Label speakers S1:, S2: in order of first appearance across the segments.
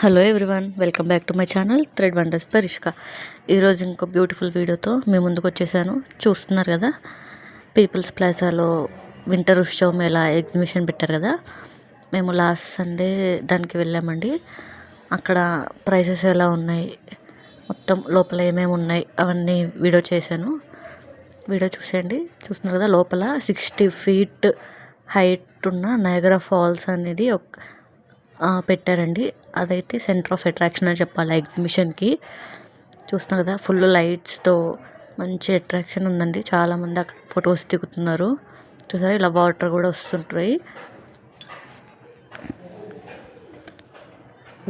S1: Hello everyone, welcome back to my channel thread wonders by Rishika. ఈరోజు ఇంకో beautiful వీడియోతో మేము ముందుకు వచ్చేసాను. చూస్తున్నారు కదా, పీపుల్స్ ప్లాజాలో వింటర్ ఉత్సవం మేళా ఎగ్జిబిషన్ పెట్టారు కదా. మేము లాస్ట్ సండే దానికి వెళ్ళామండి. అక్కడ ప్రైసెస్ ఎలా ఉన్నాయి, మొత్తం లోపల ఏమేమి ఉన్నాయి అవన్నీ వీడియో చేశాను. వీడియో చూసేయండి. చూస్తున్నారు కదా, లోపల 60 feet హైట్ ఉన్న నయాగరా ఫాల్స్ అనేది పెట్టారండి. అదైతే సెంటర్ ఆఫ్ అట్రాక్షన్ అని చెప్పాలి ఎగ్జిబిషన్కి. చూస్తున్నారు కదా, ఫుల్ లైట్స్తో మంచి అట్రాక్షన్ ఉందండి. చాలామంది అక్కడ ఫొటోస్ దిగుతున్నారు. చూసారా, ఇలా వాటర్ కూడా వస్తుంటాయి.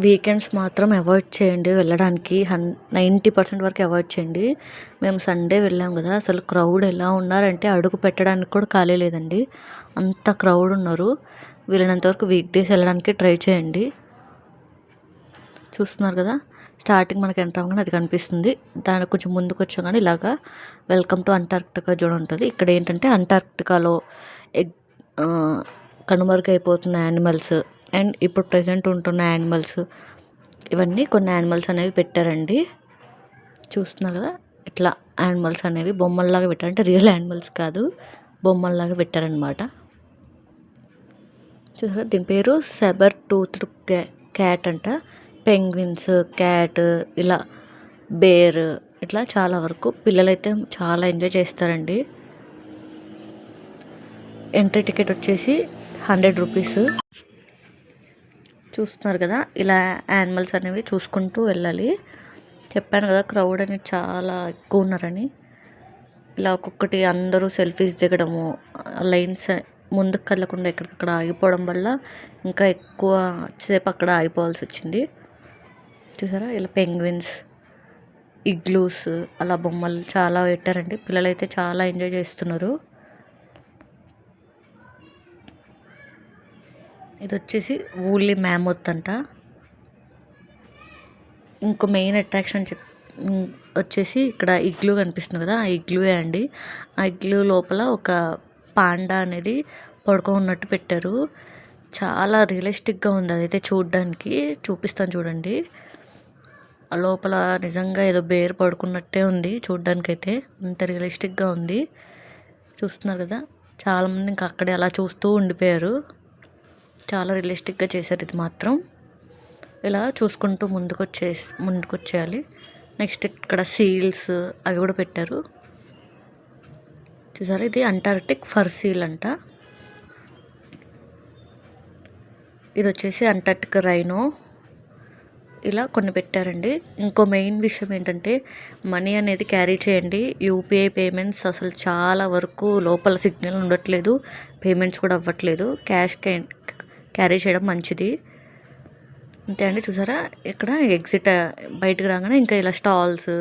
S1: వీకెండ్స్ మాత్రం అవాయిడ్ చేయండి వెళ్ళడానికి. 90% వరకు అవాయిడ్ చేయండి. మేము సండే వెళ్ళాం కదా, అసలు క్రౌడ్ ఎలా ఉన్నారంటే అడుగు పెట్టడానికి కూడా ఖాళీ లేదండి, అంత క్రౌడ్ ఉన్నారు. వీలైనంత వరకు వీక్ డేస్ వెళ్ళడానికి ట్రై చేయండి. చూస్తున్నారు కదా, స్టార్టింగ్ మనకి ఎంటర్ అవ్వగానే అది కనిపిస్తుంది. దానికి కొంచెం ముందుకు వచ్చాగానే ఇలాగా వెల్కమ్ టు అంటార్క్టికా జోన్ ఉంటుంది. ఇక్కడ ఏంటంటే అంటార్క్టికాలో కనుమరుగైపోతున్న యానిమల్స్ అండ్ ఇప్పుడు ప్రజెంట్ ఉంటున్న యానిమల్స్, ఇవన్నీ కొన్ని యానిమల్స్ అనేవి పెట్టారండి. చూస్తున్నారు కదా, ఇట్లా యానిమల్స్ అనేవి బొమ్మల్లాగా పెట్టారు. అంటే రియల్ యానిమల్స్ కాదు, బొమ్మల్లాగా పెట్టారనమాట. చూసారా, దీని పేరు సెబర్ టూత్ క్యాట్ అంట. పెంగ్విన్స్, క్యాట్, ఇలా బేర్, ఇట్లా చాలా వరకు పిల్లలైతే చాలా ఎంజాయ్ చేస్తారండి. ఎంట్రీ టికెట్ వచ్చేసి 100 రూపీస్. చూస్తున్నారు కదా, ఇలా యానిమల్స్ అనేవి చూసుకుంటూ వెళ్ళాలి. చెప్పాను కదా, క్రౌడ్ అనేది చాలా ఎక్కువ ఉన్నారని. ఇలా ఒక్కొక్కటి అందరూ సెల్ఫీస్ దిగడము, లైన్స్ ముందుకు కదలకుండా ఎక్కడికక్కడ ఆగిపోవడం వల్ల ఇంకా ఎక్కువ సేపు అక్కడ ఆగిపోవాల్సి వచ్చింది. చూసారా, ఇలా పెంగ్విన్స్, ఇగ్లూస్, అలా బొమ్మలు చాలా పెట్టారండి. పిల్లలైతే చాలా ఎంజాయ్ చేస్తున్నారు. ఇది వచ్చేసి ఊళ్ళీ మ్యామోత్ అంట. ఇంకో మెయిన్ అట్రాక్షన్ వచ్చేసి ఇక్కడ ఇగ్లూ కనిపిస్తుంది కదా, ఆ ఇగ్లూయే అండి. ఆ ఇగ్లూ లోపల ఒక పాండా అనేది పడుకున్నట్టు పెట్టారు. చాలా రియలిస్టిక్గా ఉంది అదైతే చూడడానికి. చూపిస్తాను చూడండి. ఆ లోపల నిజంగా ఏదో బేర్ పడుకున్నట్టే ఉంది చూడ్డానికి, అయితే అంత రియలిస్టిక్గా ఉంది. చూస్తున్నారు కదా, చాలామంది ఇంకా అక్కడే అలా చూస్తూ ఉండిపోయారు. చాలా రియలిస్టిక్గా చేశారు ఇది మాత్రం. ఇలా చూసుకుంటూ ముందుకు వచ్చేయాలి. నెక్స్ట్ ఇక్కడ సీల్స్ అవి కూడా పెట్టారు. చూసారా, ఇది అంటార్క్టిక్ ఫర్ సీల్ అంట. ఇది వచ్చేసి అంటార్క్టిక్ రైనో. ఇలా కొన్ని పెట్టారండి. ఇంకో మెయిన్ విషయం ఏంటంటే మనీ అనేది క్యారీ చేయండి. యూపీఐ పేమెంట్స్ అసలు చాలా వరకు లోపల సిగ్నల్ ఉండట్లేదు, పేమెంట్స్ కూడా అవ్వట్లేదు. క్యాష్ క్యారీ చేయడం మంచిది. అంతే అండి. చూసారా, ఇక్కడ ఎగ్జిట్ బయటకు రాగానే ఇంకా ఇలా స్టాల్స్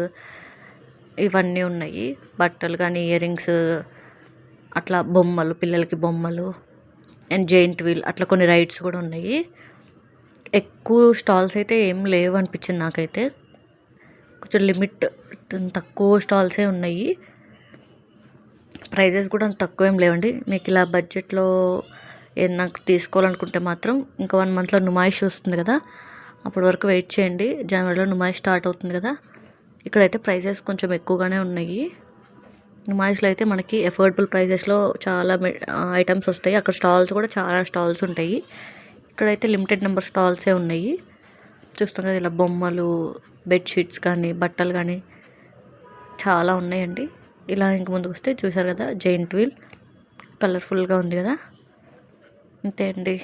S1: ఇవన్నీ ఉన్నాయి. బట్టలు కానీ, ఇయర్ రింగ్స్, అట్లా బొమ్మలు, పిల్లలకి బొమ్మలు అండ్ జెయింట్ వీల్, అట్లా కొన్ని రైడ్స్ కూడా ఉన్నాయి. ఎక్కువ స్టాల్స్ అయితే ఏం లేవు అనిపించింది నాకైతే. కొంచెం లిమిట్, తక్కువ స్టాల్సే ఉన్నాయి. ప్రైజెస్ కూడా అంత తక్కువ ఏం లేవండి. మీకు ఇలా బడ్జెట్లో నాకు తీసుకోవాలనుకుంటే మాత్రం ఇంకా 1 monthలో నుమాయిష్ వస్తుంది కదా, అప్పటి వరకు వెయిట్ చేయండి. జనవరిలో నుమాయిష్ స్టార్ట్ అవుతుంది కదా. ఇక్కడైతే ప్రైజెస్ కొంచెం ఎక్కువగానే ఉన్నాయి. నుమాయిష్లో అయితే మనకి అఫోర్డబుల్ ప్రైజెస్లో చాలా ఐటమ్స్ వస్తాయి. అక్కడ స్టాల్స్ కూడా చాలా స్టాల్స్ ఉంటాయి. ఇక్కడైతే లిమిటెడ్ నెంబర్ స్టాల్సే ఉన్నాయి. చూస్తున్నారు, ఇలా బొమ్మలు, బెడ్షీట్స్ కానీ, బట్టలు కానీ చాలా ఉన్నాయండి. ఇలా ఇంక ముందుకు వస్తే చూసారు కదా, జెయింట్ వీల్ కలర్ఫుల్గా ఉంది కదా. అంతే అండి.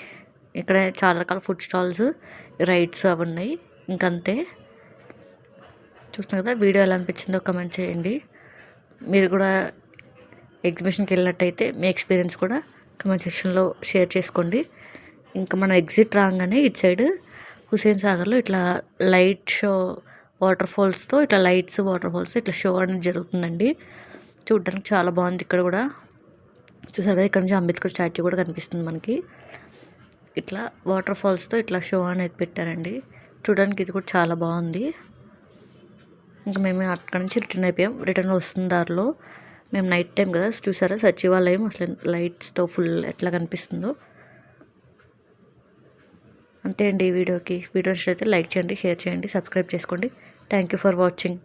S1: ఇక్కడ చాలా రకాల ఫుడ్ స్టాల్స్, రైడ్స్ అవి ఉన్నాయి. ఇంకంతే. చూస్తున్నారు కదా, వీడియో ఎలా అనిపించిందో కమెంట్ చేయండి. మీరు కూడా ఎగ్జిబిషన్కి వెళ్ళినట్టయితే మీ ఎక్స్పీరియన్స్ కూడా కమెంట్ సెక్షన్లో షేర్ చేసుకోండి. ఇంకా మనం ఎగ్జిట్ రాగానే ఇటు సైడ్ హుస్సేన్ సాగర్లో ఇట్లా లైట్ షో, వాటర్ ఫాల్స్తో ఇట్లా లైట్స్, వాటర్ ఫాల్స్ ఇట్లా షో అనేది జరుగుతుందండి. చూడడానికి చాలా బాగుంది. ఇక్కడ కూడా చూసారు కదా, ఇక్కడ నుంచి అంబేద్కర్ స్టాచ్యూ కూడా కనిపిస్తుంది మనకి. ఇట్లా వాటర్ ఫాల్స్తో ఇట్లా షో అనేది పెట్టారండి. చూడడానికి ఇది కూడా చాలా బాగుంది. ఇంకా మేము అక్కడి నుంచి రిటర్న్ అయిపోయాం. రిటర్న్ వస్తున్న దారిలో మేము నైట్ టైం కదా, చూసారా సచివాలయం అసలు లైట్స్తో ఫుల్ ఎట్లా కనిపిస్తుందో. అంతే అండి ఈ వీడియో నచ్చితే లైక్ చేయండి, షేర్ చేయండి, సబ్స్క్రైబ్ చేసుకోండి. Thank you for watching.